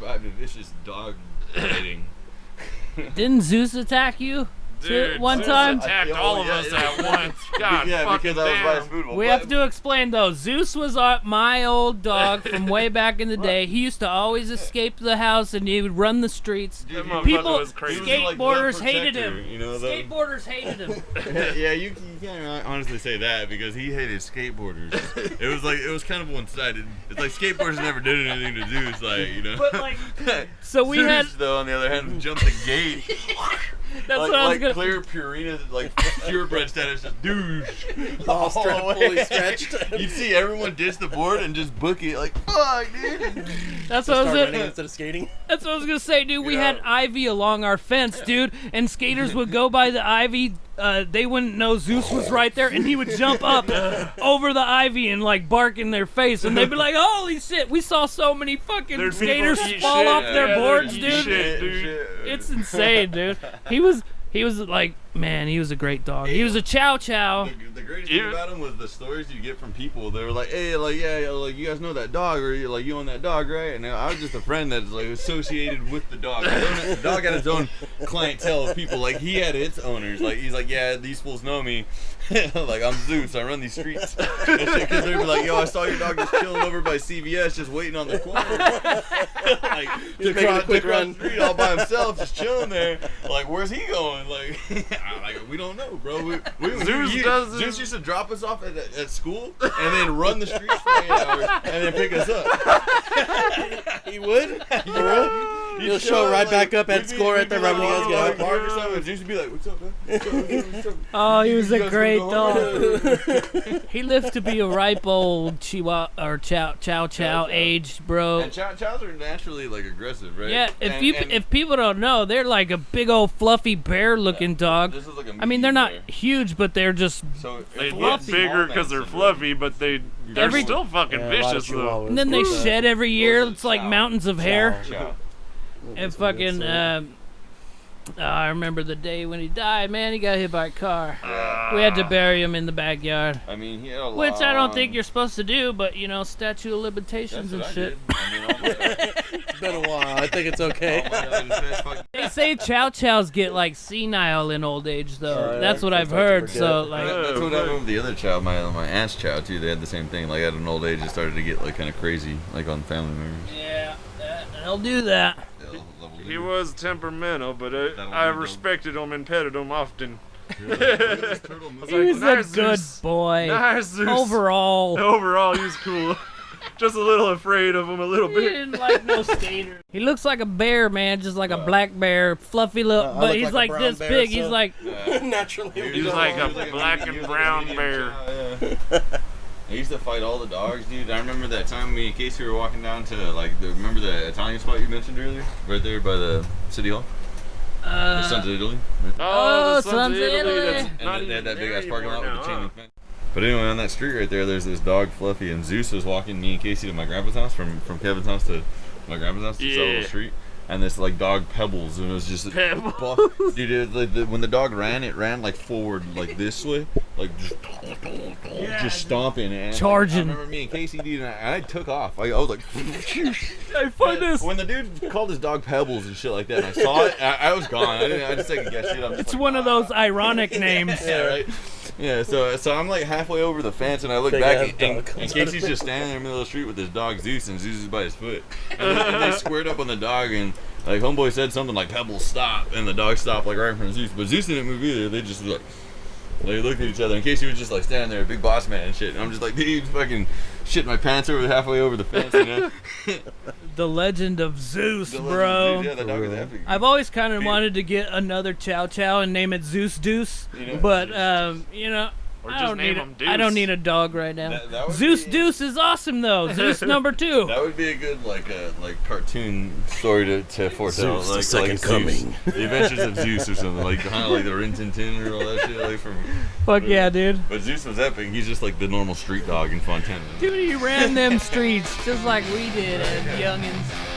survived a vicious dog fighting. Didn't Zeus attack you? Dude, one Zeus time attacked all of us at once. God fucking because I was by his damn. food bowl. We have to explain though. Zeus was my old dog from way back in the day. He used to always escape the house and he would run the streets. That motherfucker People, was crazy. skateboarders He was like the hated him. protector, you know, the- Skateboarders hated him. Yeah, you can't honestly say that because he hated skateboarders. It was kind of one-sided. It's like skateboarders never did anything to Zeus, like, you know. But like, so we Zeus, had. though, on the other hand, jumped the gate. That's like, what I was gonna. clear Purina, like purebred status, just douche. All fully stretched. You'd see everyone ditch the board and just book it, like, fuck, dude. That's Start what I was running gonna. instead of skating. That's what I was gonna say, dude. We Yeah. had ivy along our fence, dude, and skaters would go by the ivy. They wouldn't know Zeus was right there, and he would jump up over the ivy and like bark in their face, and they'd be like, "Holy shit!" We saw so many fucking There's skaters people eat fall shit. off their Yeah, boards, they eat dude. shit, dude. It's insane, dude. He was like, man, he was a great dog. He was a chow chow. The greatest thing about him was the stories you get from people. They were like, "Hey, like, yeah, like, you guys know that dog, or like, you own that dog, right?" And I was just a friend that's like associated with the dog. The dog had its own clientele of people. Like, he had its owners. Like, he's like, "Yeah, these fools know me." Like, I'm Zeus. I run these streets. Because they'd be like, "Yo, I saw your dog just chilling over by CVS, just waiting on the corner, like to cross the street all by himself, just chilling there. Like, where's he going? Like, we don't know, bro. Zeus used to drop us off at school and then run the streets for 8 hours and then pick us up. He would? He'll show right back up at school right there right when you guys get out. Park or something. Zeus would be like, "What's up, man? What's up? Oh, he was You a guys great gonna dog. He lived to be a ripe old chihuahua or chow age, bro. And chows are naturally like aggressive, right? Yeah, if people don't know, they're like a big old fluffy bear looking dog. This is like a I mean, they're not bear. huge, but they're just. So They get Fluffy. bigger because they're fluffy, but they're still fucking vicious though. And then they shed every year. Those are It's like chow. mountains of hair. Chow. And fucking. I remember the day when he died. Man, he got hit by a car. We had to bury him in the backyard. I mean, he had a Which I don't think you're supposed to do, but you know, statute of limitations and shit. It's been a while. I think it's okay. They say chow chows get like senile in old age, though. Yeah, That's what I've start to heard. forget. So like, That's what happened with the other chow. My aunt's chow too. They had the same thing. Like at an old age, it started to get like kind of crazy, like on family members. yeah, they'll do that. He was temperamental, but I respected him and petted him often. He was a "Nice, good Zeus. boy. Nice, Zeus." Overall, Overall, he was cool. Just a little afraid of him a little he bit. didn't like no skater. He looks like a bear, man, just like a black bear, fluffy look, I but look he's like like a brown this bear, big. so- He's like, Naturally. He was like a black and brown bear. I used to fight all the dogs, dude. I remember that time me and Casey were walking down to remember the Italian spot you mentioned earlier, right there by the city hall, the Sons of Italy. Right there. Oh, Oh, the Sons of Italy. Italy. That's And not they had even that big there ass parking lot anymore with the now, chain link fence. But anyway, on that street right there, there's this dog Fluffy, and Zeus was walking me and Casey to my grandpa's house from Kevin's house to my grandpa's house. It's a little street. And this like dog Pebbles, and it was just Pebbles. dude. It was, like, when the dog ran, it ran like forward, like this way, like just stomping and Charging. I remember me and Casey, dude, and I took off. I was like, "Hey, find this." when the dude called his dog Pebbles and shit like that, and I saw it, I was gone. I just second guessed it. It's one of those ironic names. Yeah, right. Yeah, so I'm like halfway over the fence, and I look Big back, ass and dog. Casey's just standing there in the middle of the street with his dog Zeus, and Zeus is by his foot. And they squared up on the dog, and like homeboy said something like "Pebbles, stop," and the dog stopped like right in front of Zeus, but Zeus didn't move either. They just like they looked at each other, and Casey was just like standing there, a big boss man and shit. And I'm just like, dude, fucking shit my pants over halfway over the fence, you know. The legend of Zeus, The bro. legend- Yeah, the dog is epic. I've always kind of wanted to get another chow chow and name it Zeus Deuce, You know, but you know, Or I just don't name need him I don't Deuce. need a dog right now. That would Zeus be- Deuce is awesome though. Zeus number 2. That would be a good like cartoon story to foretell. Zeus, the like second Zeus. coming. The Adventures of Zeus or something like kind of like the Rin Tin Tin or all that shit. Like from. Fuck yeah, dude. But Zeus was epic. He's just like the normal street dog in Fontana. Dude, he ran them streets just like we did as youngins.